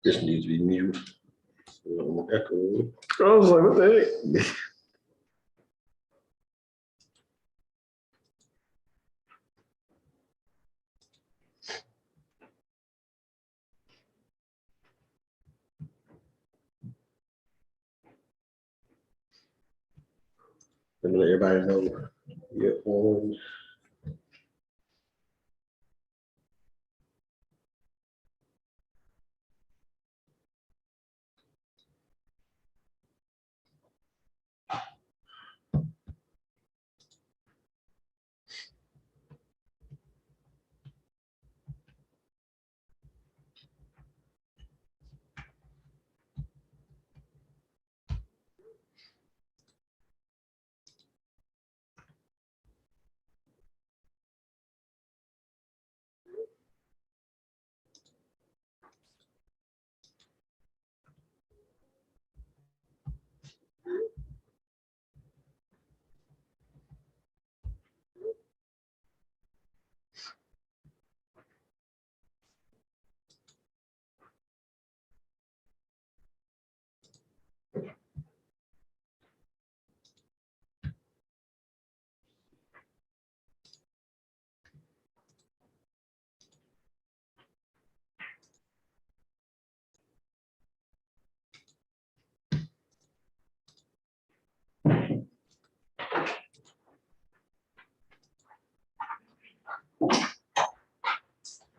This needs to be mute. Echo. I was like, what the heck? Let me let everybody know. Your phone.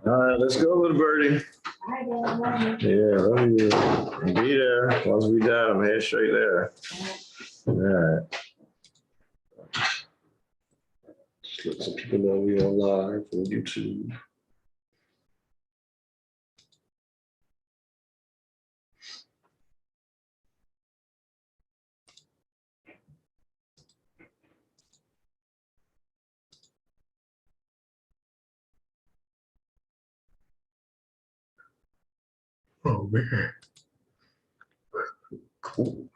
All right, let's go, little birdie. Yeah, let me be there. Once we done, I'm headed straight there. All right. Just let some people know we on live from YouTube. Oh man. Cool.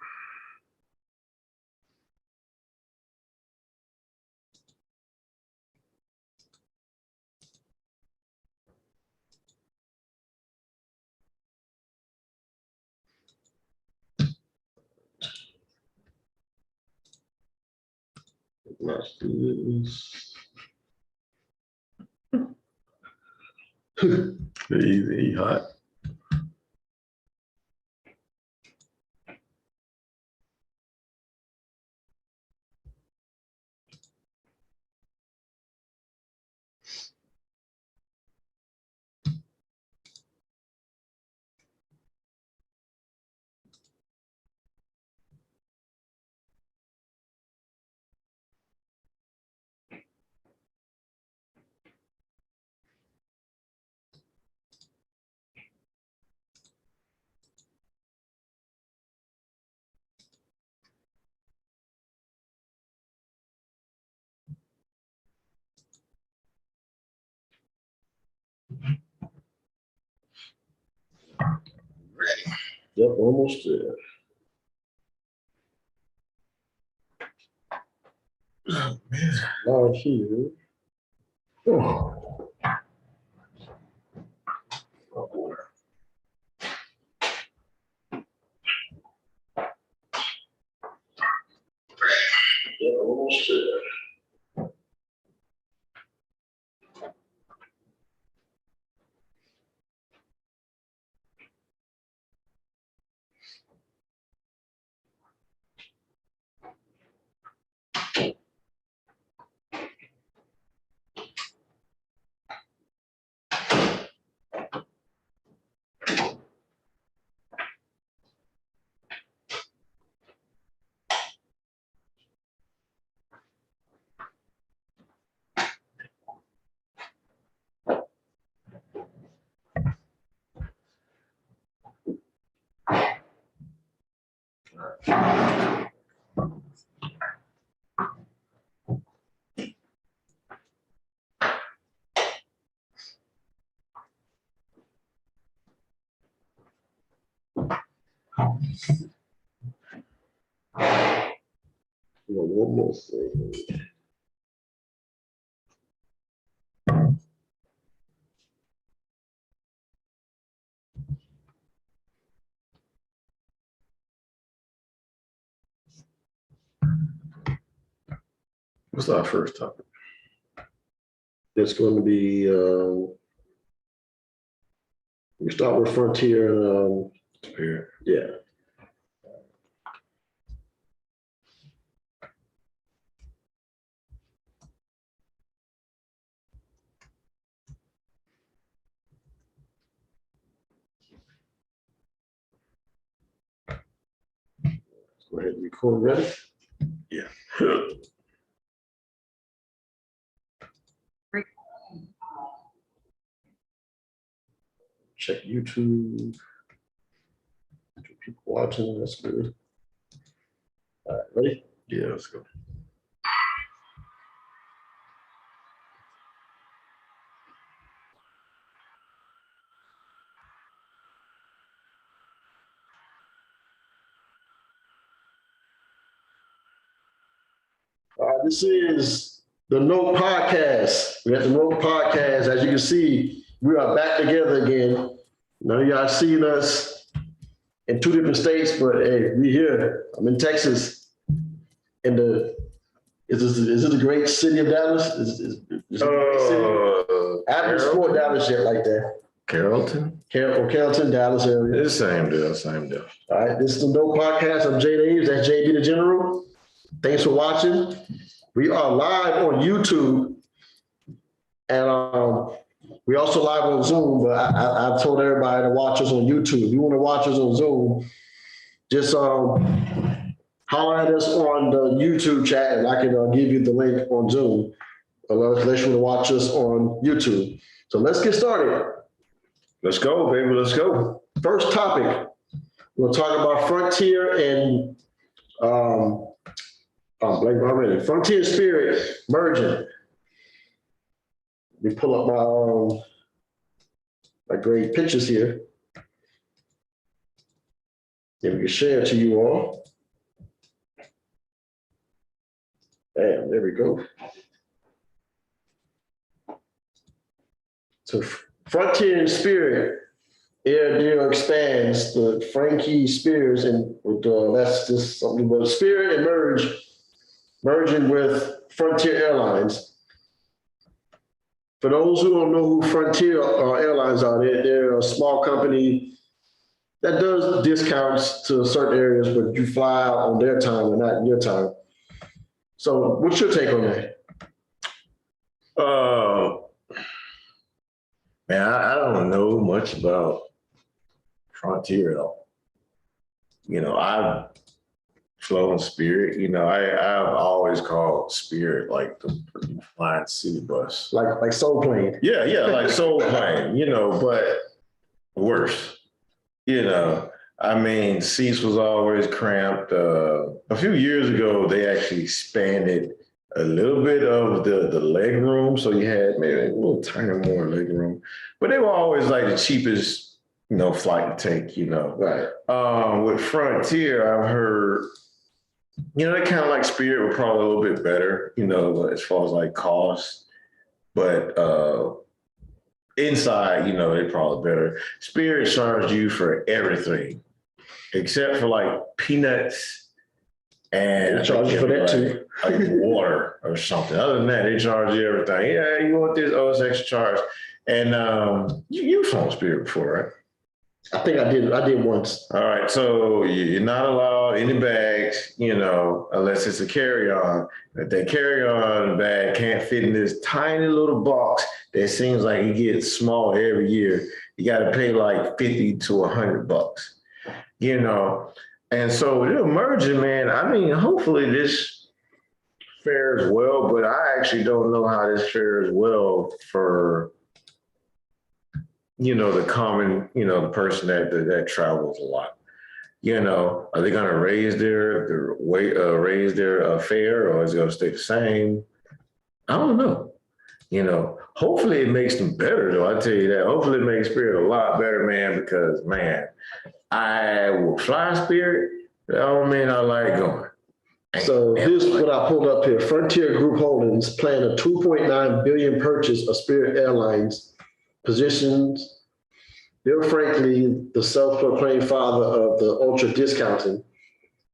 Watch this. Easy, hot. Ready. Yep, almost there. Oh man, out here. Oh. Oh boy. Yeah, almost there. One more thing. What's our first topic? It's going to be, we start with Frontier and, Spirit. yeah. Go ahead and record. Ready? Yeah. Check YouTube. Two people watching. That's good. All right, ready? Yeah, let's go. This is the Note Podcast. We got the Note Podcast. As you can see, we are back together again. None of y'all seen us in two different states, but hey, we here. I'm in Texas. In the is it the great city of Dallas? Is it a great city? I haven't explored Dallas yet like that. Carrollton? Carrollton, Dallas area. It's same deal, same deal. All right, this is the Note Podcast. I'm Jay Davis. That's JB the General. Thanks for watching. We are live on YouTube, and we also live on Zoom. But I've told everybody to watch us on YouTube. If you want to watch us on Zoom, just holler at us on the YouTube chat, and I can give you the link on Zoom. Unless you want to watch us on YouTube. So let's get started. Let's go, baby. Let's go. First topic, we'll talk about Frontier and Frontier Spirit merging. Let me pull up my great pictures here. Then we can share it to you all. Bam, there we go. So Frontier and Spirit, Air Deal expands the Frankie Spears and with that's just something about Spirit and merging with Frontier Airlines. For those who don't know who Frontier Airlines are, they're a small company that does discounts to certain areas, but you fly out on their time and not your time. So what's your take on that? Man, I don't know much about Frontier at all. You know, I've flown Spirit. You know, I've always called Spirit like the flying city bus. Like Soul Plane. Yeah, like Soul Plane, you know, but worse. You know, I mean, seats was always cramped. A few years ago, they actually expanded a little bit of the leg room. So you had maybe a little tiny more leg room, but they were always like the cheapest, you know, flight to take, you know. Right. With Frontier, I've heard, you know, they kind of like Spirit were probably a little bit better, you know, as far as like cost, but inside, you know, they probably better. Spirit charged you for everything except for like peanuts and they charge you for that too. Like water or something. Other than that, they charge you everything. Yeah, you want this? Oh, it's extra charge. And you've flown Spirit before, right? I think I did once. All right, so you're not allowed any bags, you know, unless it's a carry-on. If that carry-on bag can't fit in this tiny little box that seems like it gets small every year, you got to pay like $50 to $100, you know. And so they're merging, man. I mean, hopefully this fares well, but I actually don't know how this fares well for, you know, the common, you know, the person that travels a lot. You know, are they going to raise their fare, or is it going to stay the same? I don't know. You know, hopefully it makes them better, though. I tell you that. Hopefully it makes Spirit a lot better, man, because, man, I will fly Spirit. That don't mean I like going. So here's what I pulled up here. Frontier Group Holdings plan a $2.9 billion purchase of Spirit Airlines, positions Bill Franklin, the self-proclaimed father of the ultra discounting,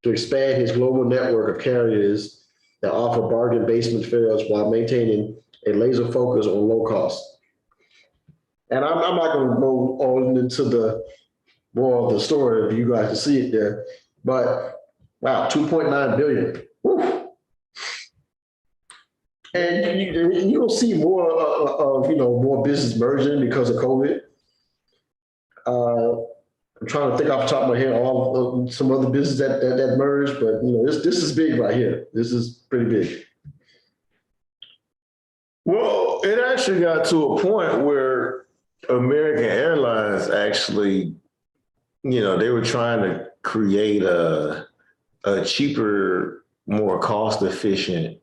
to expand his global network of carriers that offer bargain basement fares while maintaining a laser focus on low cost. And I'm not going to go on into the more of the story if you guys can see it there, but wow, 2.9 billion. Woo. And you'll see more of more business merging because of COVID. I'm trying to think off the top of my head all some other business that merged, but this is big right here. This is pretty big. Well, it actually got to a point where American Airlines actually, they were trying to create a cheaper, more cost-efficient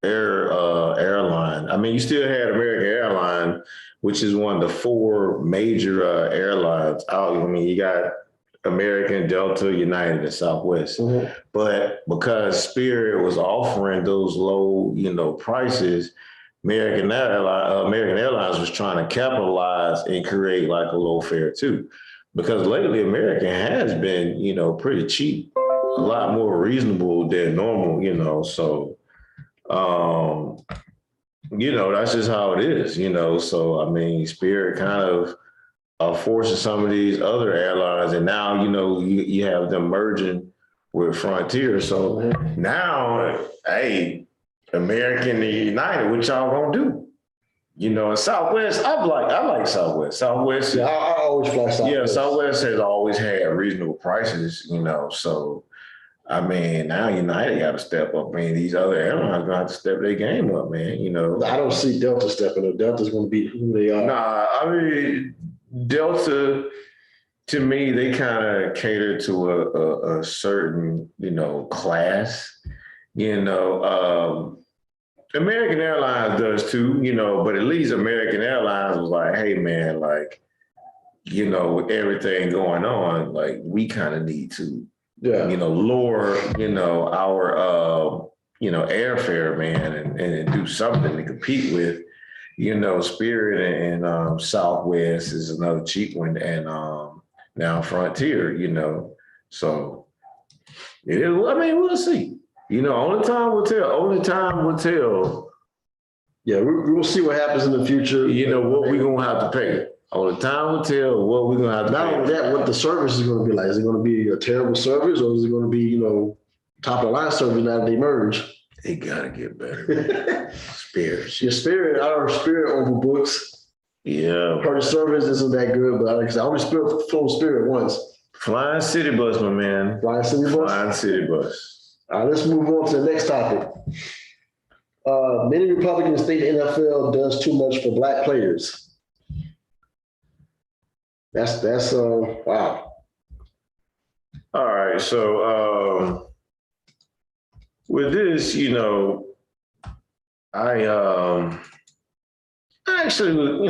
airline. I mean, you still had American Airlines, which is one of the four major airlines out. I mean, you got American, Delta, United, and Southwest. Mm-hmm. But because Spirit was offering those low, prices, American Airlines was trying to capitalize and create like a low fare too. Because lately American has been, pretty cheap, a lot more reasonable than normal, so that's just how it is, so I mean, Spirit kind of forcing some of these other airlines, and now, you have them merging with Frontier. So now, hey, American and United, what y'all gonna do? And Southwest, I like Southwest. Southwest, yeah, I always fly Southwest. Yeah, Southwest has always had reasonable prices, so I mean, now United got to step up. I mean, these other airlines gonna have to step their game up, man. I don't see Delta stepping up. Delta's gonna be who they are. Nah, I mean, Delta, to me, they kind of cater to a certain, class. American Airlines does too, but at least American Airlines was like, hey, man, like, with everything going on, like, we kind of need to, lower, our, airfare, man, and do something to compete with, Spirit and Southwest is another cheap one, and now Frontier, so I mean, we'll see. Only time will tell. Yeah, we'll see what happens in the future. What we're going to have to pay. Only time will tell what we're going to have to pay. Not only that, what the service is going to be like. Is it going to be a terrible service, or is it going to be, top of the line service now that they merge? They got to get better. Spirit. Your Spirit, our Spirit overbooks. Yeah. Her service isn't that good, but like I said, I only flown Spirit once. Flying city bus, my man. Flying city bus? Flying city bus. All right, let's move on to the next topic. Many Republicans think the NFL does too much for Black players. That's wow. All right, so with this, I actually,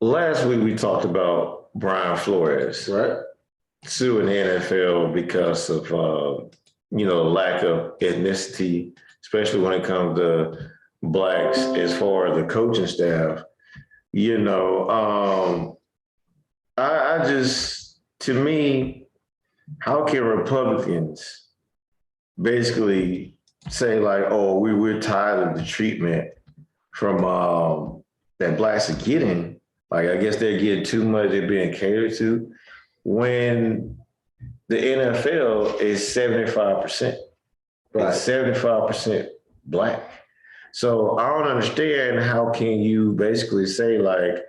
last week we talked about Brian Flores, right? Suing the NFL because of lack of ethnicity, especially when it comes to Blacks as far as the coaching staff. I just, to me, how can Republicans basically say like, oh, we're tired of the treatment from that Blacks are getting? Like, I guess they're getting too much, they're being catered to, when the NFL is 75%. Right. It's 75% Black. So I don't understand how can you basically say like,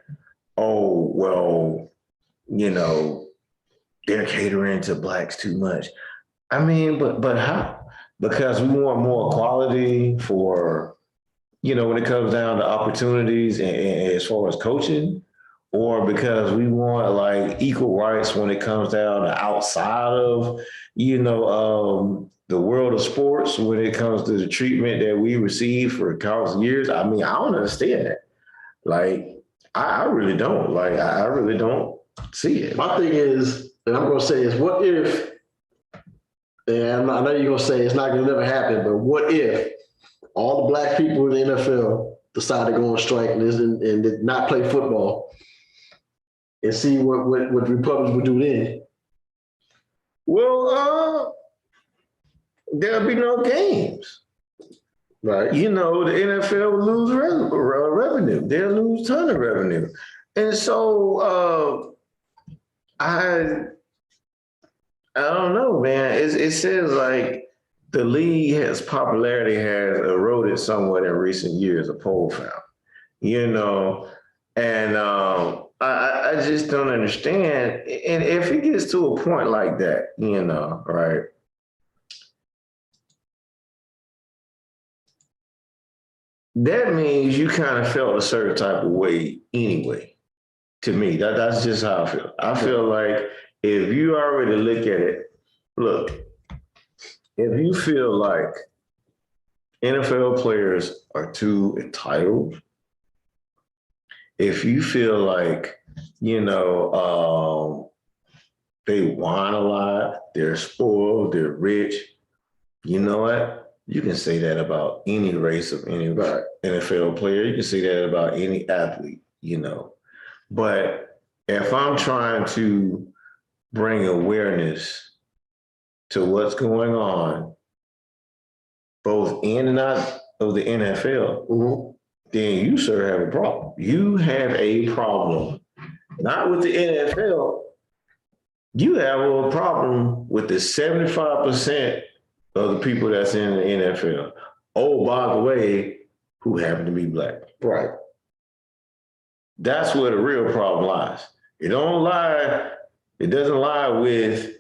oh, well, they're catering to Blacks too much. I mean, but how? Because we want more equality for, when it comes down to opportunities and as far as coaching, or because we want like equal rights when it comes down to outside of, the world of sports, when it comes to the treatment that we receive for countless years. I mean, I don't understand that. Like, I really don't. Like, I really don't see it. My thing is, and I'm going to say is, what if, and I know you're going to say it's not going to never happen, but what if all the Black people in the NFL decide to go on strike and not play football, and see what Republicans would do then? Well, there'll be no games. Right. You know, the NFL will lose revenue. They'll lose a ton of revenue. And so I don't know, man. It says like the league popularity has eroded somewhat in recent years, a poll found. You know, and I just don't understand. And if it gets to a point like that, you know, right? That means you kind of felt a certain type of way anyway. To me, that's just how I feel. I feel like if you already look at it, look, if you feel like NFL players are too entitled, if you feel like, you know, they whine a lot, they're spoiled, they're rich, you know what? You can say that about any race of any NFL player. You can say that about any athlete, you know. But if I'm trying to bring awareness to what's going on, both in and out of the NFL, then you, sir, have a problem. You have a problem, not with the NFL. You have a problem with the 75% of the people that's in the NFL. Oh, by the way, who happen to be black. Right. That's where the real problem lies. It doesn't lie with,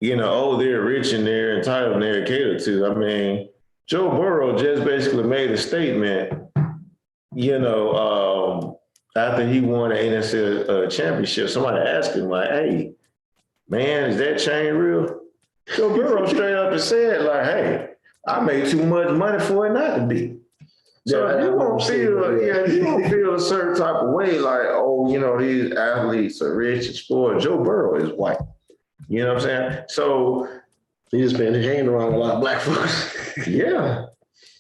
you know, oh, they're rich and they're entitled and they're catered to. I mean, Joe Burrow just basically made a statement, you know, after he won the NFC championship. Somebody asked him, like, hey, man, is that chain real? Joe Burrow straight up and said, like, hey, I made too much money for it not to be. So if you don't feel a certain type of way, like, oh, you know, these athletes are rich and spoiled. Joe Burrow is white. You know what I'm saying? So he just been hanging around a lot of black folks. Yeah.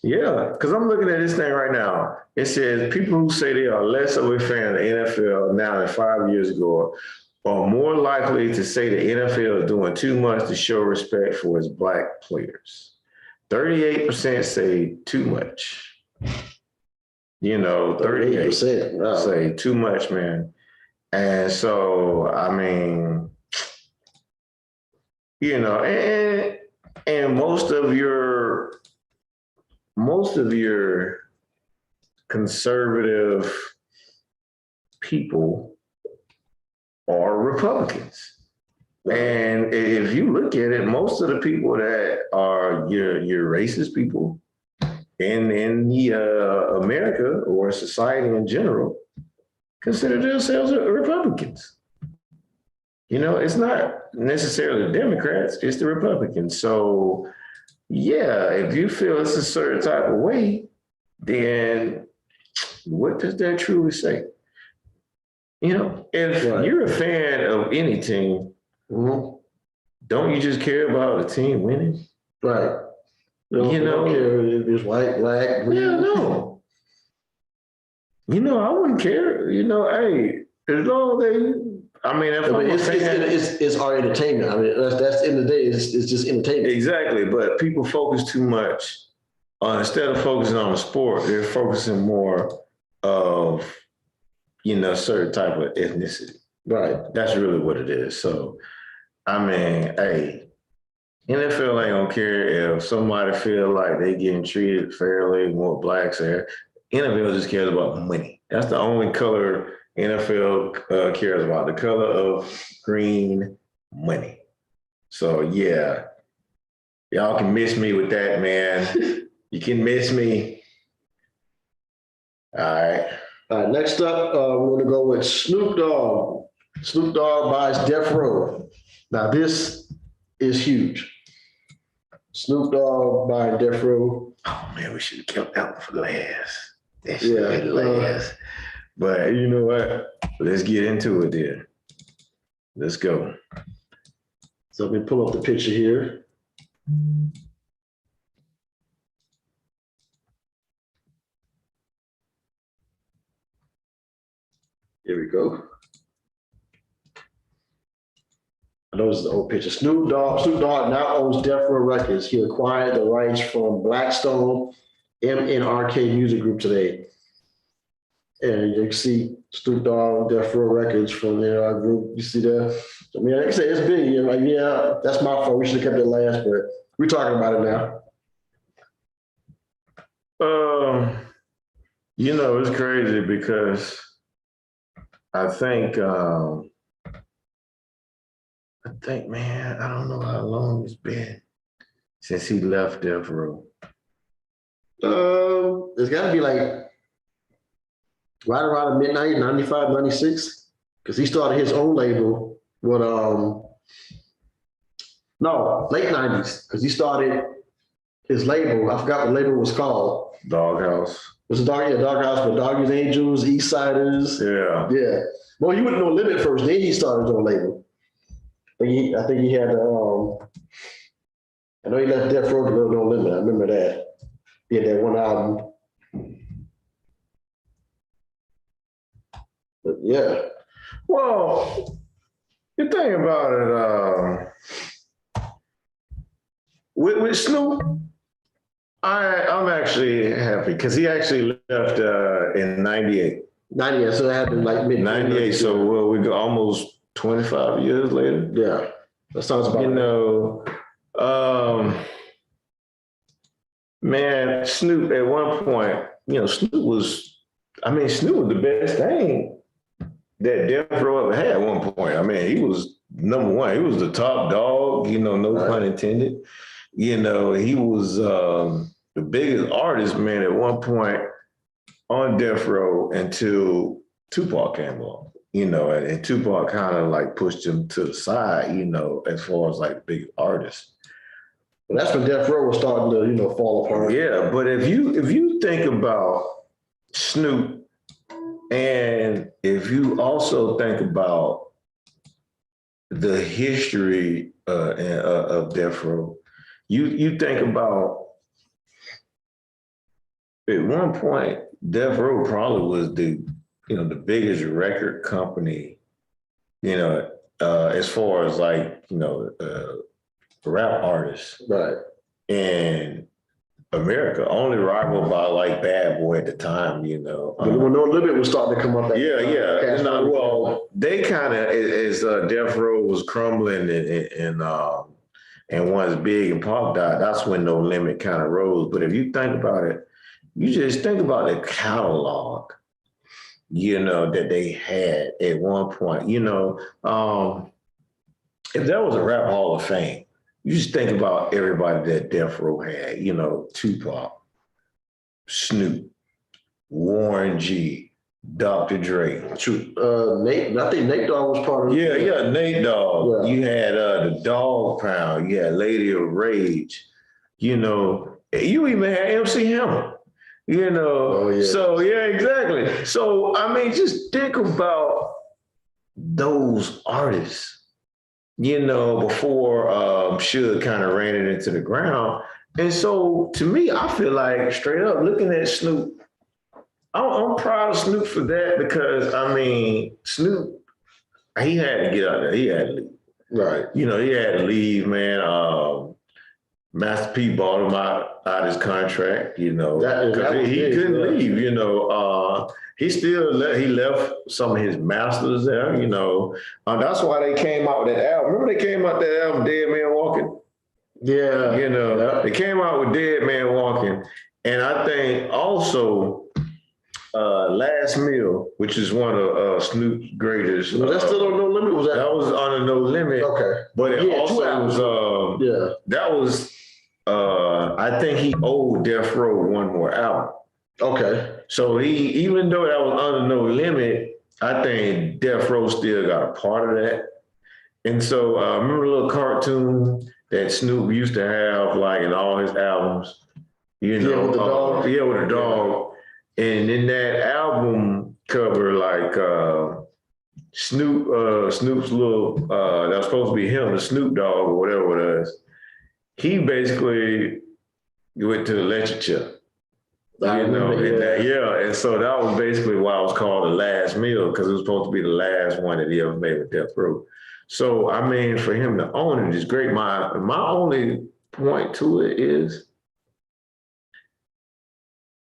Because I'm looking at this thing right now. It says people who say they are less of a fan of the NFL now than 5 years ago are more likely to say the NFL is doing too much to show respect for its black players. 38% say too much. You know, 38% say too much, man. And so, I mean, you know, and most of your conservative people are Republicans. And if you look at it, most of the people that are your racist people in the America or society in general consider themselves Republicans. You know, it's not necessarily the Democrats, it's the Republicans. So, yeah, if you feel it's a certain type of way, then what does that truly say? You know, if you're a fan of any team, don't you just care about the team winning? Right. You don't care if it's white, black, green. Yeah, no. You know, I wouldn't care. You know, hey, as long as it's our entertainment. I mean, that's the end of the day. It's just entertainment. Exactly, but people focus too much instead of focusing on the sport. They're focusing more of, you know, certain type of ethnicity. Right. That's really what it is. So, I mean, hey, NFL ain't gonna care if somebody feel like they getting treated fairly, more blacks there. NFL just cares about money. That's the only color NFL cares about, the color of green, money. So yeah, y'all can miss me with that, man. You can miss me. All right. Next up, we're going to go with Snoop Dogg. Snoop Dogg buys Death Row. Now this is huge. Snoop Dogg buying Death Row. Oh man, we should have kept that one for last. That should have been last. But you know what? Let's get into it then. Let's go. So let me pull up the picture here. Here we go. I those are the old pictures. Snoop Dogg now owns Death Row Records. He acquired the rights from Blackstone MNRK Music Group today. And you can see Snoop Dogg, Death Row Records from their group. You see that? I mean, like I said, it's big. You're like, yeah, that's my fault. We should have kept it last, but we're talking about it now. It's crazy because I think, man, I don't know how long it's been since he left Death Row. It's got to be like right around midnight, 95, 96, because he started his own label with, late 90s, because he started his label. I forgot what label it was called. Doghouse. It was a Doghouse, but Doggy's Angels, Eastsiders. Yeah. Yeah. Well, he went No Limit first, then he started his own label. I think he had, I know he left Death Row to go No Limit. I remember that. He had that one album. But yeah. Well, you think about it, with Snoop, I'm actually happy because he actually left in 98. 98, so that happened like mid 98, so we go almost 25 years later. Yeah, that sounds about man, Snoop at one point, Snoop was the best thing that Death Row ever had at one point. I mean, he was number one. He was the top dog, no pun intended. He was the biggest artist, man, at one point on Death Row until Tupac came along, and Tupac kind of like pushed him to the side, as far as like big artists. But that's when Death Row was starting to, fall apart. Yeah, but if you think about Snoop, and if you also think about the history of Death Row, you think about at one point, Death Row probably was the biggest record company, as far as like, rap artists. Right. And America, only rivaled by like Bad Boy at the time, When No Limit was starting to come up. Well, they kind of, as Death Row was crumbling and once Big and Pac died, that's when No Limit kind of rose. But if you think about it, you just think about the catalog, that they had at one point. If there was a Rap Hall of Fame, you just think about everybody that Death Row had, Tupac, Snoop, Warren G, Dr. Dre. Nate, I think Nate Dogg was part of it. Yeah, Nate Dogg. Yeah. You had the Dogg Pound. You had Lady of Rage. You even had MC Hammer. Oh, yeah. So yeah, exactly. So I mean, just think about those artists. Before Suge kind of ran it into the ground. And so to me, I feel like straight up looking at Snoop, I'm proud of Snoop for that because I mean, Snoop, he had to get out there. He had to leave. Right. He had to leave, man. Master P bought him out his contract, because he couldn't leave, he left some of his masters there, that's why they came out with that album. Remember they came out with that album, Dead Man Walking? Yeah. They came out with Dead Man Walking. And I think also Last Meal, which is one of Snoop's greatest. Was that still on No Limit? That was on a No Limit. Okay. But it also was, that was, I think he owed Death Row one more album. Okay. So even though that was under No Limit, I think Death Row still got a part of that. And so remember the little cartoon that Snoop used to have like in all his albums? With the dog? Yeah, with a dog. And in that album cover, like Snoop's little, that was supposed to be him, the Snoop Dogg or whatever it is. He basically went to the electric chair. And so that was basically why it was called The Last Meal, because it was supposed to be the last one that he ever made with Death Row. So I mean, for him to own it is great. My only point to it is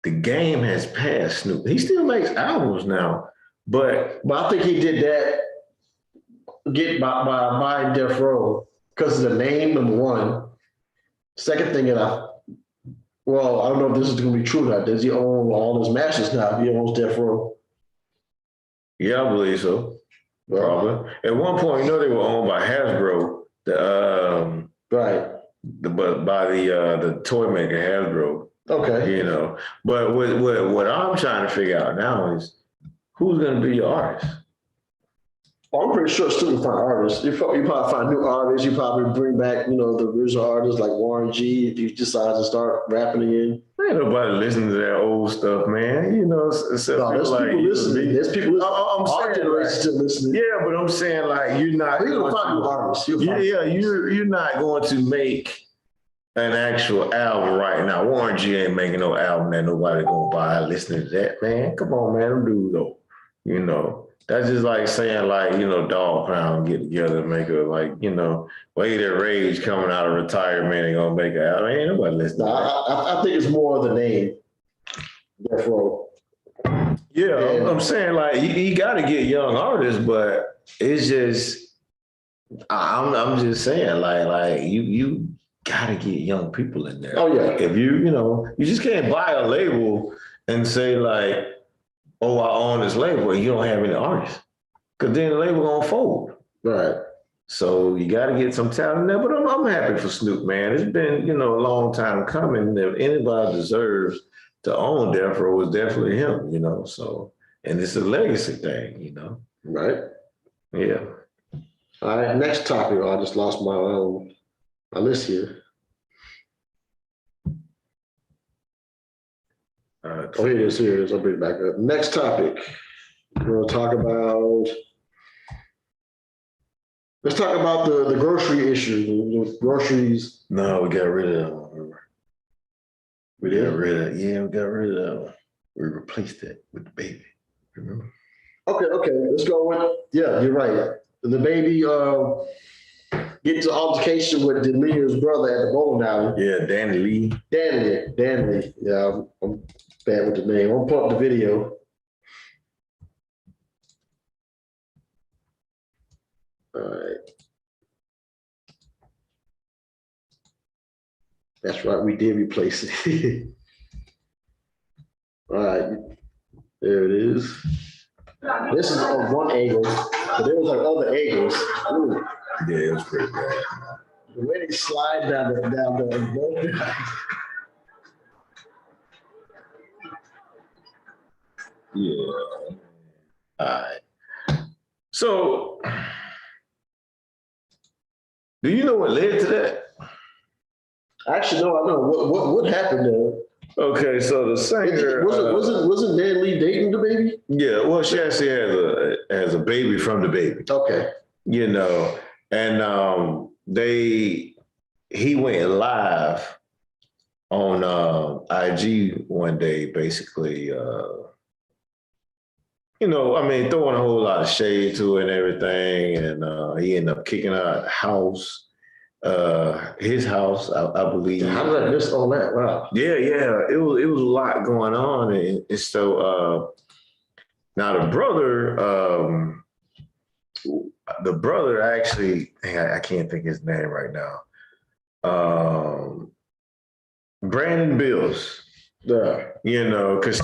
the game has passed Snoop. He still makes albums now, but I think he did that by buying Death Row because of the name, number one. Second thing that I don't know if this is going to be true or not. Does he own all his masters now? He owns Death Row. yeah, I believe so. Probably. At one point, they were owned by Hasbro. Right. But by the toy maker Hasbro. Okay. But what I'm trying to figure out now is who's going to be your artist. I'm pretty sure still you find artists. You probably find new artists. You probably bring back, the original artists like Warren G. If you decide to start rapping again. Ain't nobody listening to that old stuff, man. There's people listening. There's people listening. I'm saying, like, still listening. Yeah, but I'm saying like you're not. You're gonna find new artists. You're not going to make an actual album right now. Warren G ain't making no album that nobody gonna buy listening to that, man. Come on, man. Them dudes though. That's just like saying Dogg Pound get together and make Way That Rage coming out of retirement and gonna make an album. Ain't nobody listening. I think it's more of the name. Therefore. Yeah, I'm saying like you got to get young artists, but it's just I'm just saying like you got to get young people in there. Oh yeah. If you just can't buy a label and say like, oh, I own this label, and you don't have any artists, because then the label gonna fold. Right. So you got to get some talent there. But I'm happy for Snoop, man. It's been a long time coming. If anybody deserves to own Death Row, it's definitely him. So, and it's a legacy thing. Right. Yeah. All right. Next topic. I just lost my list here. Here it is. I'll bring it back up. Next topic. We're going to talk about. Let's talk about the grocery issue. The groceries. No, we got rid of that one. Remember? We got rid of that one. We replaced it with the baby. Remember? Okay. Let's go with. Yeah, you're right. The baby gets an altercation with Delia's brother at the bowling alley. Yeah, Danny Lee. Danny. Yeah, I'm bad with the name. I'll pull up the video. All right. That's right. We did replace it. All right. There it is. This is on one angle, but there was like other angles. Ooh. Yeah, it was pretty bad. The way they slide down the Yeah. All right. So, do you know what led to that? Actually, no, I know. What happened there? Okay, so the singer wasn't Dan Lee dating the baby? Yeah, well, she actually has a baby from the baby. Okay. And he went live on IG one day, basically. Throwing a whole lot of shade to it and everything, and he ended up kicking out the house. His house, I believe. How did I miss all that? Wow. Yeah. It was a lot going on, and so now the brother actually, I can't think his name right now. Brandon Bills. Yeah. Because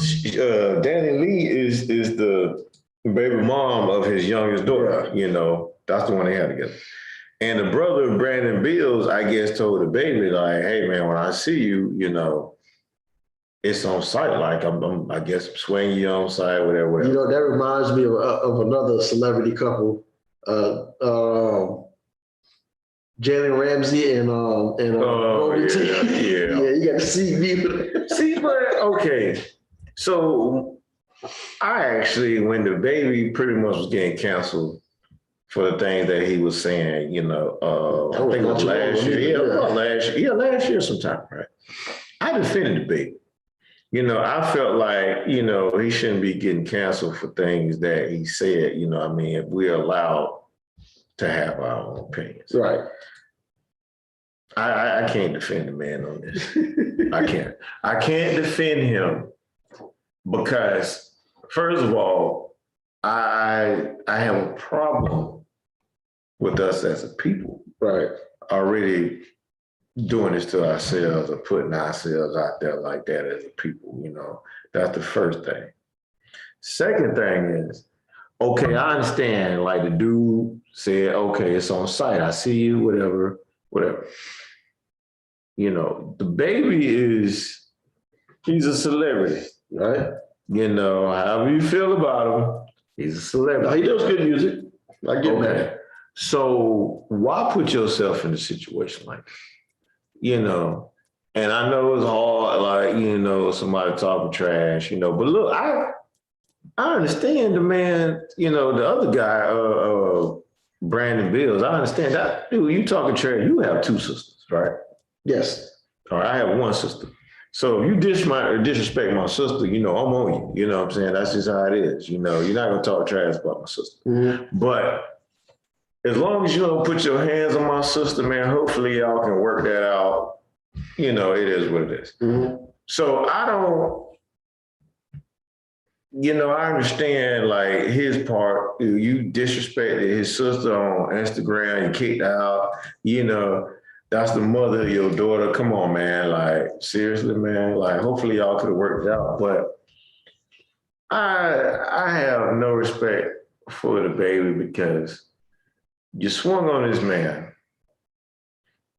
Danny Lee is the baby mom of his youngest daughter. That's the one they had together. And the brother, Brandon Bills, I guess, told the baby, like, hey, man, when I see you, it's on site. Like, I guess, swinging you on site, whatever. That reminds me of another celebrity couple, Jalen Ramsey and yeah. Yeah, you got to see me. See, but, okay. So, I actually, when the baby pretty much was getting canceled, for the things that he was saying, I think it was last year. Last year sometime, right? I defended the baby. I felt like, he shouldn't be getting canceled for things that he said, if we're allowed to have our own opinions. Right. I can't defend the man on this. I can't. I can't defend him because, first of all, I have a problem with us as a people Right. already doing this to ourselves or putting ourselves out there like that as a people. You know, that's the first thing. Second thing is, okay, I understand. Like the dude said, okay, it's on site. I see you, whatever. You know, the baby he's a celebrity, right? You know, however you feel about him, he's a celebrity. Now, he does good music. I get that. So why put yourself in a situation like that? You know, and I know it's hard, like, you know, somebody talking trash, you know, but look, I understand the man, you know, the other guy, Brandon Bills, I understand that. Dude, you talking trash, you have two sisters, right? Yes. All right, I have one sister. So if you disrespect my sister, you know, I'm on you. You know what I'm saying? That's just how it is. You know, you're not going to talk trash about my sister. Mm-hmm. But as long as you don't put your hands on my sister, man, hopefully y'all can work that out. You know, it is what it is. Mm-hmm. So I don't, you know, I understand like his part. You disrespected his sister on Instagram, you kicked her out, you know, that's the mother of your daughter. Come on, man. Like, seriously, man. Like, hopefully y'all could have worked it out. But I have no respect for the baby because you swung on this man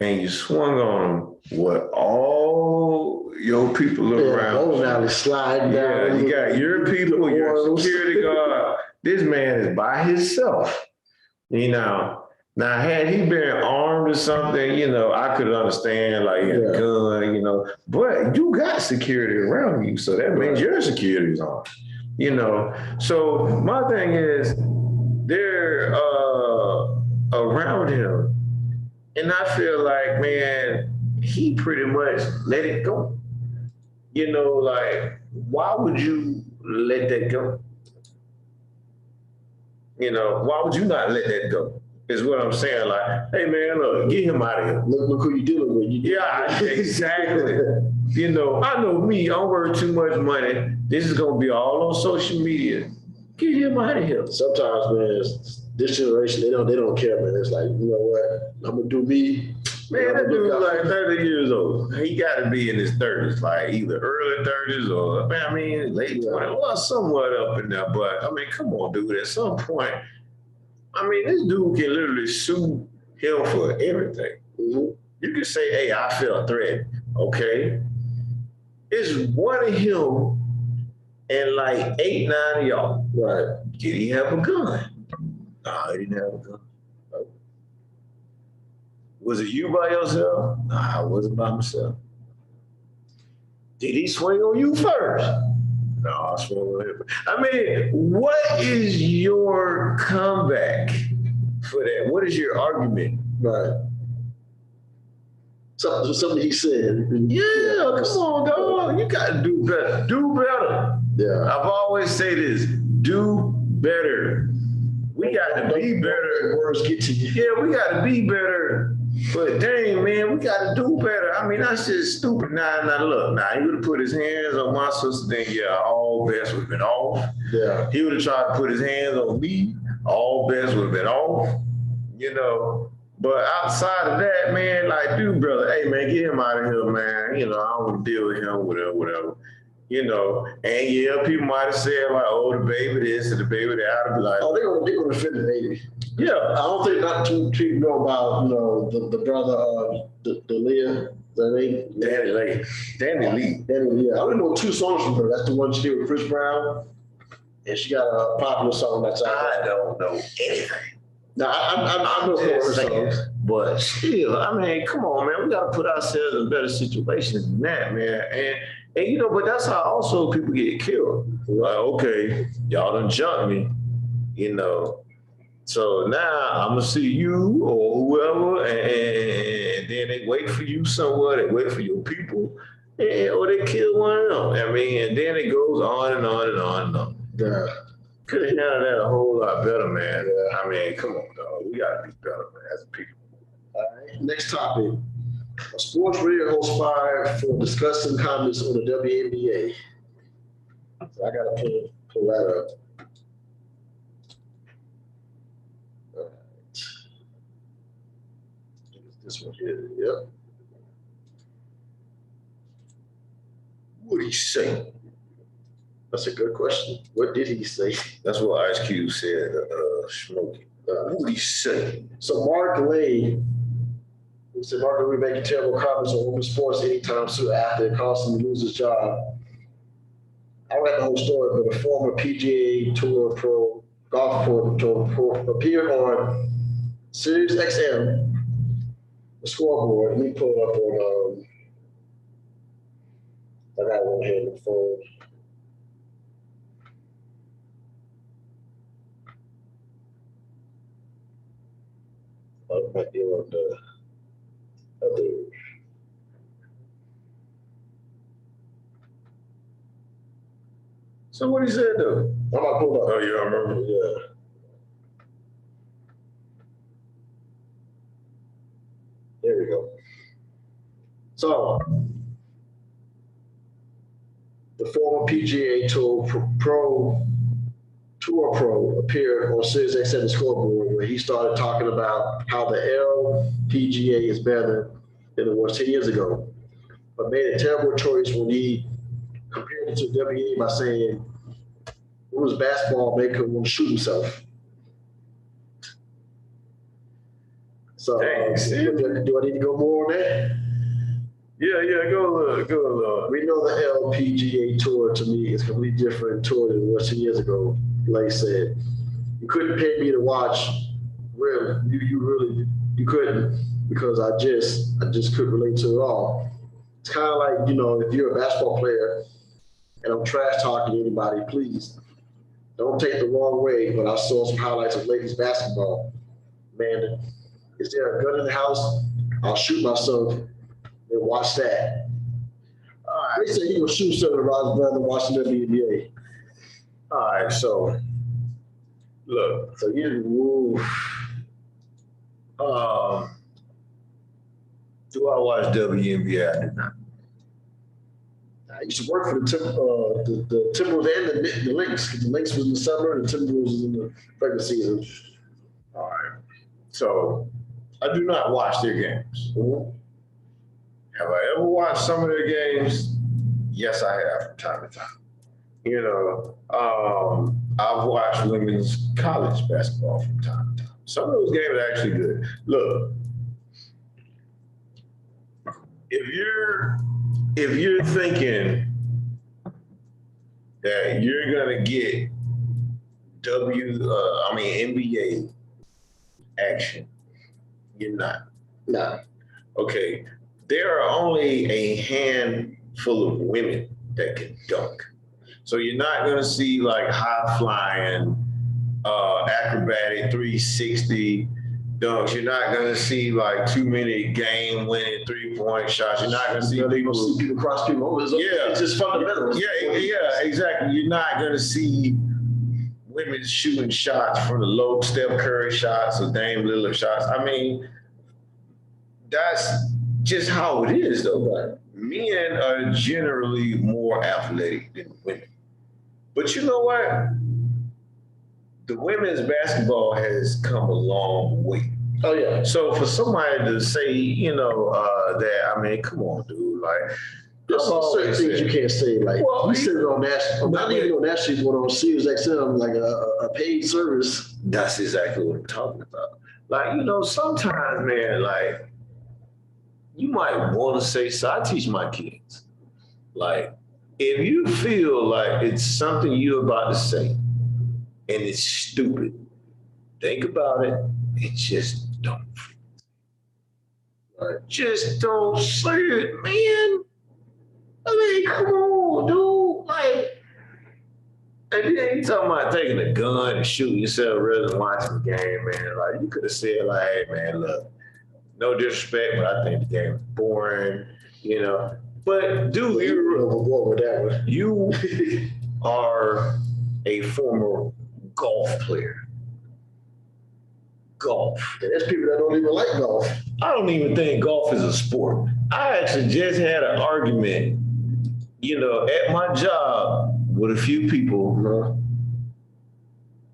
and you swung on him what all your people look around. Oh, now they slide down. You got your people, your security guard. This man is by himself. You know. Now, had he been armed or something, you know, I could understand, like, he had a gun, you know, but you got security around you, so that means your security is on, you know. So my thing is, they're around him, and I feel like, man, he pretty much let it go. You know, like, why would you let that go? You know, why would you not let that go? Is what I'm saying. Like, hey man, look, get him out of here. Look who you dealing with. Yeah, exactly. You know, I know me, I'm worth too much money. This is gonna be all on social media. Get him out of here. Sometimes, man, this generation, they don't care, man. It's like, you know what? I'm gonna do me. Man, that dude's like 30 years old. He got to be in his 30s, like either early 30s or, man, I mean, late 20s. Well, somewhat up in there. But, I mean, come on, dude. At some point, I mean, this dude can literally sue him for everything. Mm-hmm. You can say, hey, I feel threatened. Okay. It's one of him and like 8, 9 of y'all. Right. Did he have a gun? No, he didn't have a gun. Was it you by yourself? Nah, I wasn't by myself. Did he swing on you first? No, I swung on him. I mean, what is your comeback for that? What is your argument? Right. Something he said. Yeah, come on, dog. You got to do better. Do better. Yeah. I've always say this, do better. We got to be better. Words get to you. Yeah, we got to be better. But dang, man, we got to do better. I mean, that's just stupid. Nah, look. Nah, he would have put his hands on my sister, then yeah, all bets would have been off. Yeah. He would have tried to put his hands on me, all bets would have been off. You know, but outside of that, man, like, dude, brother, hey, man, get him out of here, man. You know, I don't want to deal with him, whatever. You know, and yeah, people might have said like, oh, the baby this and the baby that. I'd be like, oh, they're gonna defend the baby. Yeah, I don't think not too people know about, you know, the brother, the Leah, Danny Lee. Yeah, I only know 2 songs from her. That's the one she did with Chris Brown, and she got a popular song that's out. I don't know anything. No, I know her songs. But still, I mean, come on, man. We got to put ourselves in better situations than that, man. And you know, but that's how also people get killed. Like, okay, y'all done jumped me, you know. So now I'm gonna see you or whoever, and then they wait for you somewhere. They wait for your people, or they kill one of them. I mean, and then it goes on and on and on and on. Yeah. could have handled that a whole lot better, man. I mean, come on, dog. We gotta be better, man, as a people. All right. Next topic. A sports radio host fired for discussing comments on the WNBA. So I gotta pull that up. All right. This one here. Yep. What did he say? That's a good question. What did he say? That's what Ice Cube said, Smokey. What did he say? So Mark Lay, he said Mark Lay making terrible comments on women's sports anytime soon after it caused him to lose his job. I read the whole story, but a former PGA Tour pro, golf pro appeared on Sirius XM, the scoreboard. Let me pull it up on, I got one here on the phone. It might be on the other. So what he said though? I'm gonna pull it up. Oh, you don't remember? Yeah. There we go. So, the former PGA Tour pro appeared on Sirius XM scoreboard where he started talking about how the LPGA is better than it was 10 years ago, but made a terrible choice when he compared it to WNBA by saying women's basketball make him want to shoot himself. So, do I need to go more on that? Yeah, go look. We know the LPGA tour to me is a completely different tour than it was 10 years ago. Like I said, you couldn't pay me to watch Rim. You couldn't, because I just couldn't relate to it all. It's kind of like, if you're a basketball player and I'm trash talking to anybody, please don't take it the wrong way, but I saw some highlights of ladies basketball. Man, is there a gun in the house? I'll shoot myself and watch that. All right. They said he would shoot himself rather than watching the WNBA. All right, so look. So you Do I watch WNBA? I do not. I used to work for the Timberwolves and the Lynx. The Lynx was in the summer and the Timberwolves was in the regular season. All right. So I do not watch their games. Mm-hmm. Have I ever watched some of their games? Yes, I have from time to time. I've watched women's college basketball from time to time. Some of those games are actually good. Look, if you're thinking that you're gonna get NBA action, you're not. No. Okay, there are only a handful of women that can dunk. So you're not going to see like high flying, acrobatic 360 dunks. You're not going to see like too many game winning 3-point shots. You're not going to see people cross people over. It's just fundamental. Yeah, exactly. You're not going to see women shooting shots from the low Steph Curry shots or Dame Lillard shots. I mean, that's just how it is, though. Right? Men are generally more athletic than women. But you know what? The women's basketball has come a long way. Oh, yeah. So for somebody to say, that, I mean, come on, dude. Like, there's certain things you can't say. Like, we said it on national, not even on national, but on Sirius XM, like a paid service. That's exactly what I'm talking about. Like, sometimes, man, like, you might want to say, so I teach my kids, like, if you feel like it's something you're about to say and it's stupid, think about it and just don't. Right? Just don't say it, man. I mean, come on, dude. Like, and then you talking about taking a gun and shooting yourself rather than watching the game, man. Like, you could have said, like, hey, man, look, no disrespect, but I think the game is boring, But dude, you are a former golf player. Golf. There's people that don't even like golf. I don't even think golf is a sport. I actually just had an argument, at my job with a few people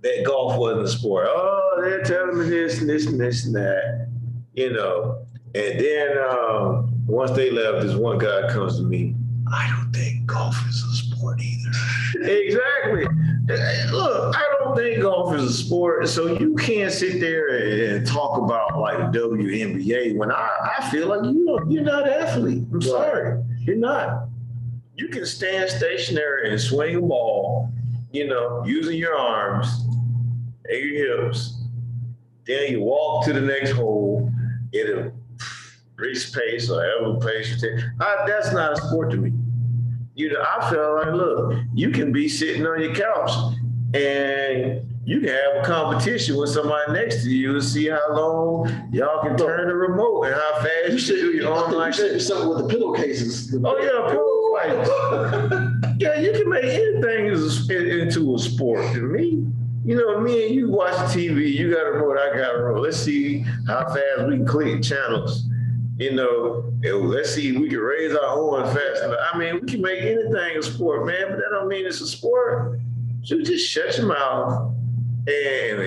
that golf wasn't a sport. Oh, they're telling me this and this and this and that, And then once they left, this one guy comes to me. I don't think golf is a sport either. Exactly. Look, I don't think golf is a sport, so you can't sit there and talk about like the Wnba when I feel like you're not an athlete. I'm sorry, you're not. You can stand stationary and swing a ball, using your arms and your hips. Then you walk to the next hole at a brisk pace or whatever pace you take. That's not a sport to me. I feel like, look, you can be sitting on your couch and you can have a competition with somebody next to you and see how long y'all can turn the remote and how fast you should do your arm like that. Something with the pillowcases. Oh yeah, pillow fights. Yeah, you can make anything into a sport. To me, me and you watch TV, you got a remote, I got a remote. Let's see how fast we can click channels. Let's see if we can raise our horn fast enough. I mean, we can make anything a sport, man, but that don't mean it's a sport. So just shut your mouth and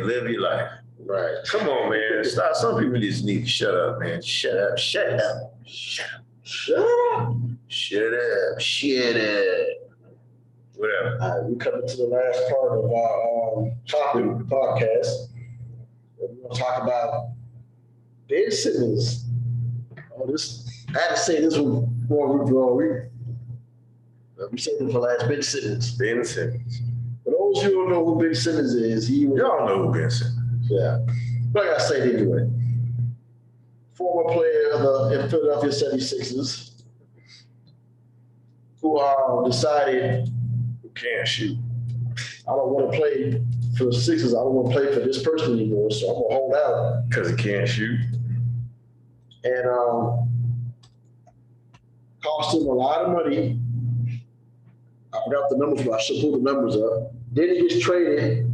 live your life. Right. Come on, man. Stop. Some people just need to shut up, man. Shut up. Shut up. Shut up. Shut up. Shut up. Shut up. Whatever. All right, we're coming to the last part of our topic of the podcast. We're going to talk about Ben Simmons. I had to say this one before we said it for last. Ben Simmons. Ben Simmons. For those who don't know who Ben Simmons is, y'all know who Ben Simmons. Yeah. But I gotta say they do it. Former player of the Philadelphia 76ers who decided who can't shoot. I don't want to play for the Sixers. I don't want to play for this person anymore, so I'm gonna hold out. Because he can't shoot. And cost him a lot of money. I forgot the numbers, but I should pull the numbers up. Then he gets traded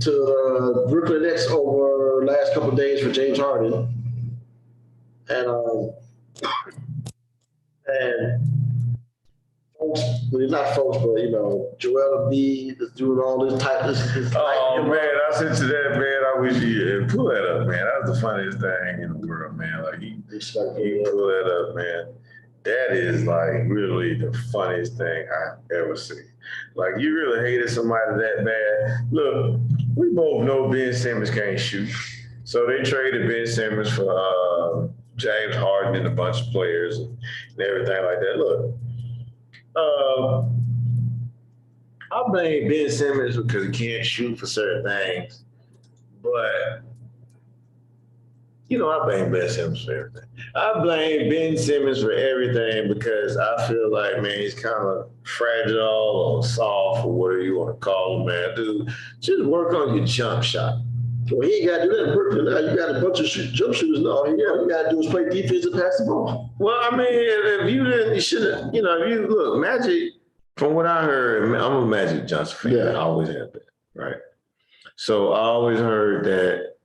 to the Brooklyn Nets over the last couple of days for James Harden. And folks, well, not folks, but Joel Embiid is doing all this type of stuff. Oh man, I said to that man, I wish you pull that up, man. That was the funniest thing in the world, man. Like he pull that up, man. That is like really the funniest thing I've ever seen. Like you really hated somebody that bad. Look, we both know Ben Simmons can't shoot. So they traded Ben Simmons for James Harden and a bunch of players and everything like that. Look, I blame Ben Simmons because he can't shoot for certain things, but I blame Ben Simmons for everything. I blame Ben Simmons for everything because I feel like, man, he's kind of fragile or soft or whatever you want to call him, man. Dude, just work on your jump shot. Well, he ain't got to do that in Brooklyn now. You got a bunch of jump shooters now. All you got to do is play defense and pass the ball. Well, I mean, if you didn't, you should have, if you look, Magic, from what I heard, I'm a Magic Johnson fan. Yeah. I always have been, right? So I always heard that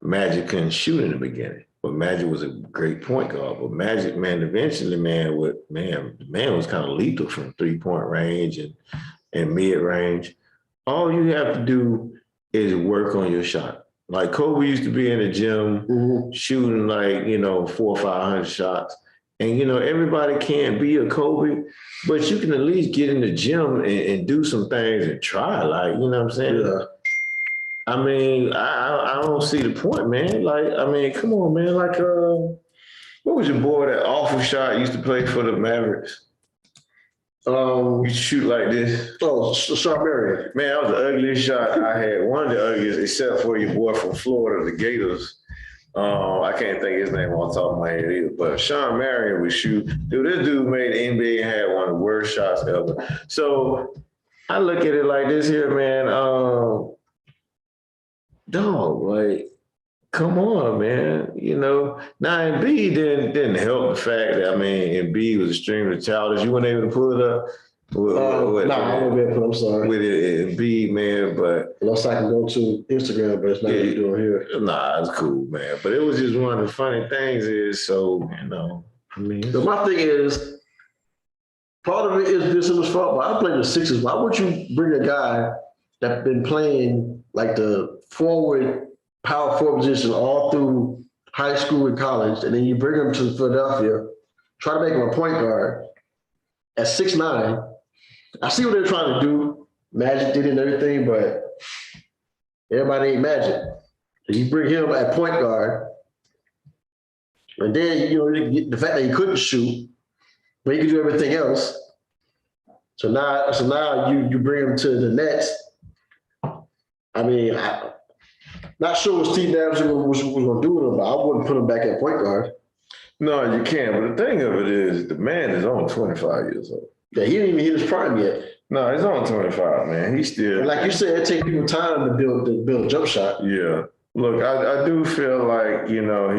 Magic couldn't shoot in the beginning, but Magic was a great point guard. But Magic, man, eventually, man, the man was kind of lethal from 3-point range and mid-range. All you have to do is work on your shot. Like Kobe used to be in the gym shooting like, 400 or 500 shots. And, everybody can't be a Kobe, but you can at least get in the gym and do some things and try. Like, you know what I'm saying? Yeah. I mean, I don't see the point, man. Like, I mean, come on, man. Like, what was your boy that awful shot used to play for the Mavericks? You shoot like this. Oh, Sean Marion. Man, that was the ugliest shot I had. One of the ugliest, except for your boy from Florida, the Gators. I can't think his name off the top of my head either. But Sean Marion would shoot. Dude, this dude made the NBA and had one of the worst shots ever. So I look at it like this here, man. Dog, like, come on, man. Now Embiid didn't help the fact that, Embiid was extremely childish. You weren't able to pull it up. I wouldn't be able to put, I'm sorry. With it be, man, but Unless I can go to Instagram, but it's not what we're doing here. nah, it's cool, man. But it was just one of the funny things is so, I mean, But my thing is, part of it is this was fault, but I played the Sixers. Why would you bring a guy that's been playing like the power forward position all through high school and college, and then you bring him to Philadelphia, try to make him a point guard at 6'9". I see what they're trying to do. Magic did it and everything, but everybody ain't Magic. So you bring him at point guard, and then the fact that he couldn't shoot, but he could do everything else. So now you bring him to the Nets. I mean, I'm not sure what Steve Nash was going to do with him, but I wouldn't put him back at point guard. no, you can't. But the thing of it is, the man is only 25 years old. Yeah, he didn't even hit his prime yet. No, he's only 25, man. He's still. And like you said, it takes people time to build a jump shot. Yeah. Look, I do feel like, he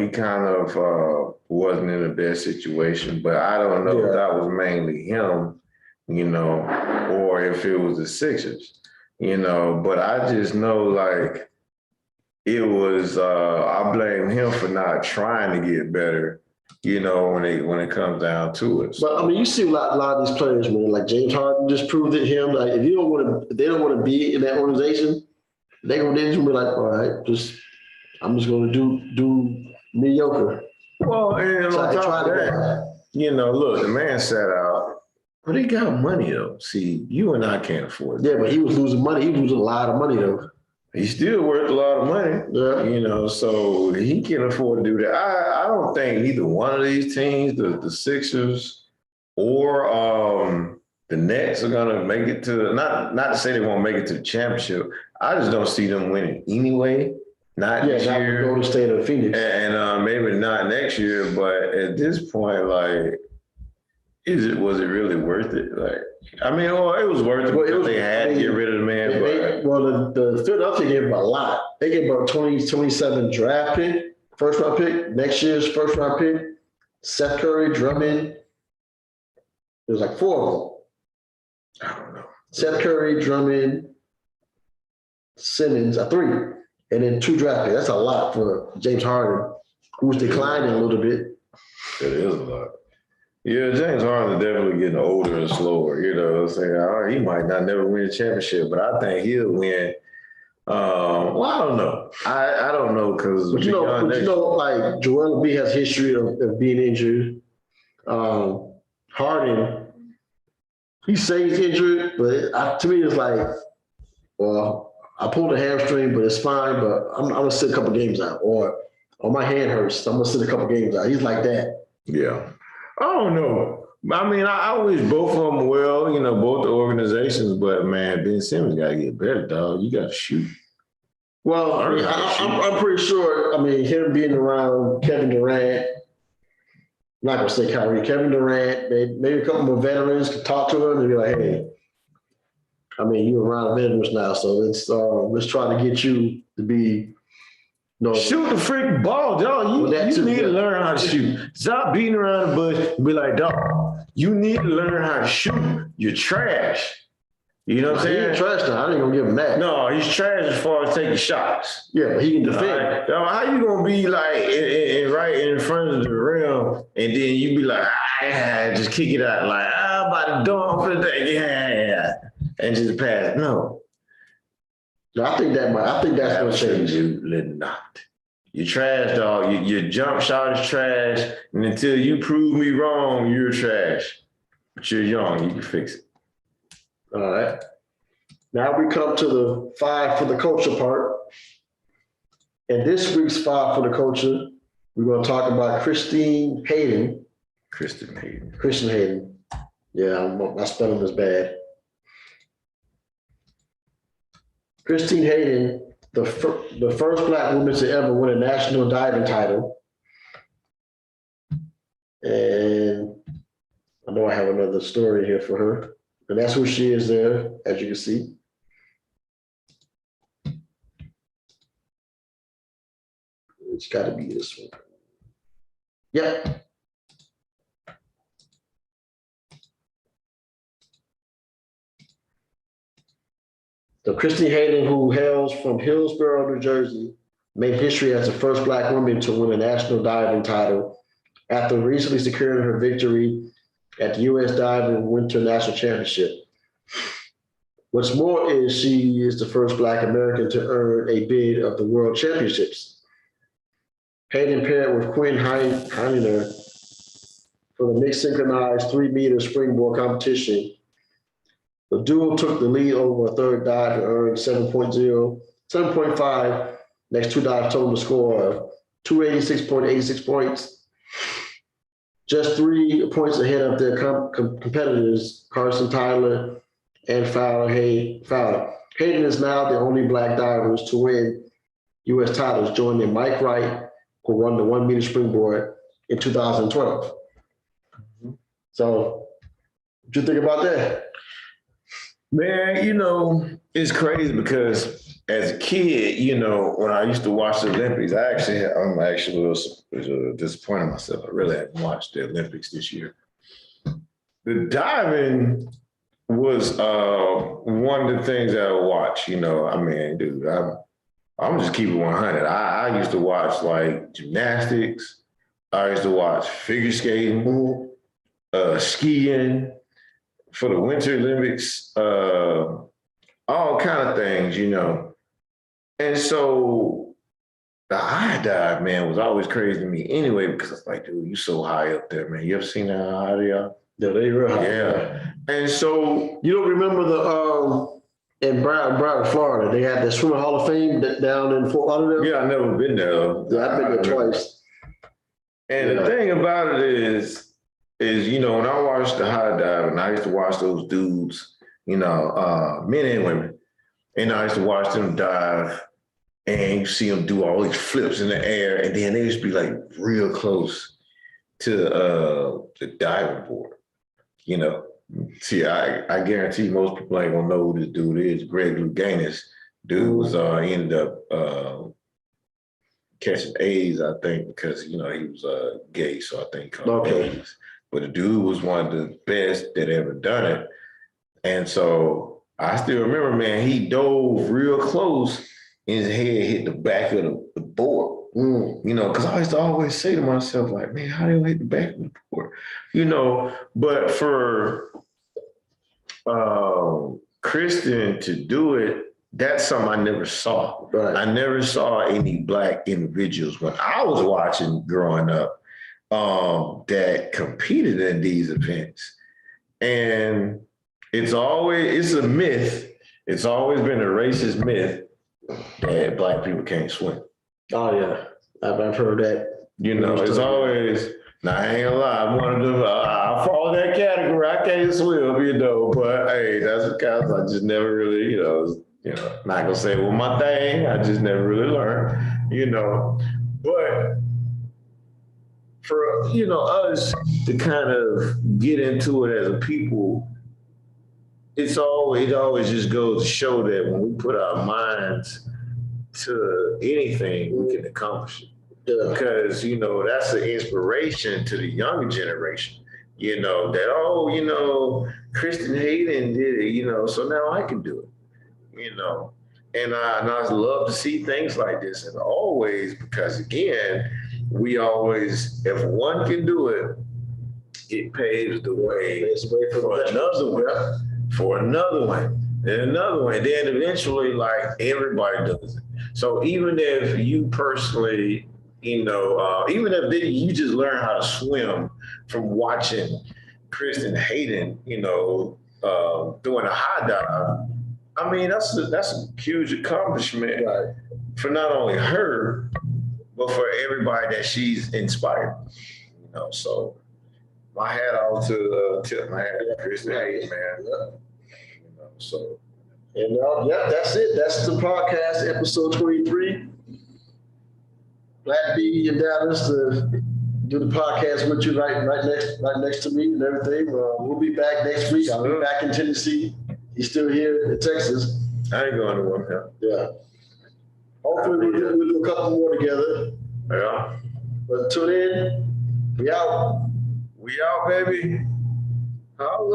kind of wasn't in the best situation, but I don't know if that was mainly him, or if it was the Sixers, but I just know like it was, I blame him for not trying to get better, when it comes down to it. But I mean, you see a lot of these players, man, like James Harden just proved it him. Like if they don't want to be in that organization, they just be like, all right, I'm just gonna do mediocre. Well, and on top of that, look, the man sat out, but he got money though. See, you and I can't afford it. Yeah, but he was losing money. He was losing a lot of money though. He's still worth a lot of money. Yeah. So he can afford to do that. I don't think either one of these teams, the Sixers or the Nets, are gonna make it to not to say they won't make it to the championship. I just don't see them winning anyway. Not this year. Golden State or Phoenix. And maybe not next year, but at this point, like, was it really worth it? Like, I mean, it was worth it because they had to get rid of the man. The Philadelphia gave him a lot. They gave him a 2027 draft pick, first round pick, next year's first round pick, Seth Curry, Drummond. There's like 4 of them. I don't know. Seth Curry, Drummond, Simmons, 3. And then 2 draft picks. That's a lot for James Harden, who's declining a little bit. It is a lot. Yeah, James Harden is definitely getting older and slower. He might not never win a championship, but I think he'll win. Well, I don't know. I don't know because like Joel Embiid has history of being injured. Harden, he says he's injured, but to me it's like, well, I pulled a hamstring, but it's fine. But I'm gonna sit a couple games out, or my hand hurts. I'm gonna sit a couple games out. He's like that. Yeah, I don't know. I mean, I wish both of them well. Both the organizations. But man, Ben Simmons got to get better, dog. You got to shoot. Well, I'm pretty sure. I mean, him being around Kevin Durant. I'm not gonna say Kyrie. Kevin Durant, maybe a couple more veterans could talk to him and be like, hey. I mean, you're around veterans now, so let's try to get you to be. Shoot the freaking ball, dog. You need to learn how to shoot. Stop beating around the bush and be like, dog, you need to learn how to shoot. You're trash. You know what I'm saying? He's trash now. I ain't gonna give him that. No, he's trash as far as taking shots. Yeah, but he can defend. Right? How you gonna be like right in front of the rim and then you be like, just kick it out like, I'm about to dunk for the day, and just pass? No, I think that's gonna change. Absolutely not. You're trash, dog. Your jump shot is trash, and until you prove me wrong, you're trash. But you're young, you can fix it. All right. Now we come to the 5 for the culture part. And this week's 5 for the culture, we're going to talk about Christine Hayden. Kristen Hayden. Christian Hayden. Yeah, my spelling is bad. Christine Hayden, the first Black woman to ever win a national diving title. And I know I have another story here for her. And that's who she is there, as you can see. It's got to be this one. Yep. So Christine Hayden, who hails from Hillsborough, New Jersey, made history as the first Black woman to win a national diving title after recently securing her victory at the U.S. Diving Winter National Championship. What's more is she is the first Black American to earn a bid of the World Championships. Hayden paired with Quinn Heiner for the mixed synchronized 3-meter springboard competition. The duo took the lead over a third dive and earned 7.5. Next two dives totaled a score of 286.86 points. Just 3 points ahead of their competitors, Carson Tyler and Fowler. Hayden is now the only Black divers to win U.S. titles, joining Mike Wright, who won the 1-meter springboard in 2012. So, what you think about that? Man, it's crazy because as a kid, when I used to watch the Olympics, I'm actually was disappointed in myself. I really haven't watched the Olympics this year. The diving was one of the things that I watch. Dude, I'm just keeping 100. I used to watch like gymnastics. I used to watch figure skating, skiing for the Winter Olympics, all kind of things, And so the high dive, man, was always crazy to me anyway, because it's like, dude, you so high up there, man. You ever seen how high they are? Yeah, they were high. Yeah. And so you don't remember in Broward, Florida, they had the Swimming Hall of Fame down in Fort Lauderdale? Yeah, I've never been there. Yeah, I've been there twice. And the thing about it is, when I watched the high dive, and I used to watch those dudes, men and women, and I used to watch them dive, and you see them do all these flips in the air, and then they used to be like real close to the diving board, See, I guarantee most people ain't gonna know who this dude is. Greg Louganis, dude was ended up catching AIDS, I think, because he was gay, so I think he caught AIDS. But the dude was one of the best that ever done it. And so I still remember, man, he dove real close and his head hit the back of the board. Because I used to always say to myself, like, man, how do you hit the back of the board? But for Kristen to do it, that's something I never saw. Right. I never saw any Black individuals when I was watching growing up that competed in these events. And it's a myth. It's always been a racist myth that Black people can't swim. Oh, yeah. I've heard that. It's always, now I ain't gonna lie, I'm one of them, I fall in that category. I can't swim, but hey, that's because I just never really, not gonna say it was my thing. I just never really learned, But for, us to kind of get into it as a people, it always just goes to show that when we put our minds to anything, we can accomplish it. Yeah. Because, that's an inspiration to the younger generation, that, Kristen Hayden did it, so now I can do it, And I love to see things like this, and always, because again, we always, if one can do it, it paves the way for another one, and another one. Then eventually, like, everybody does it. So even if you personally, even if you just learn how to swim from watching Kristen Hayden, doing a high dive, I mean, that's a huge accomplishment, right, for not only her, but for everybody that she's inspired. So my hat off to tip my hat to Kristen Hayden, man. So. And that's it. That's the podcast, episode 23. Glad to be in Dallas to do the podcast with you right next to me and everything. We'll be back next week. I'll be back in Tennessee. He's still here in Texas. I ain't going to one here. Yeah. Hopefully we'll do a couple more together. Yeah. But tune in. We out. We out, baby.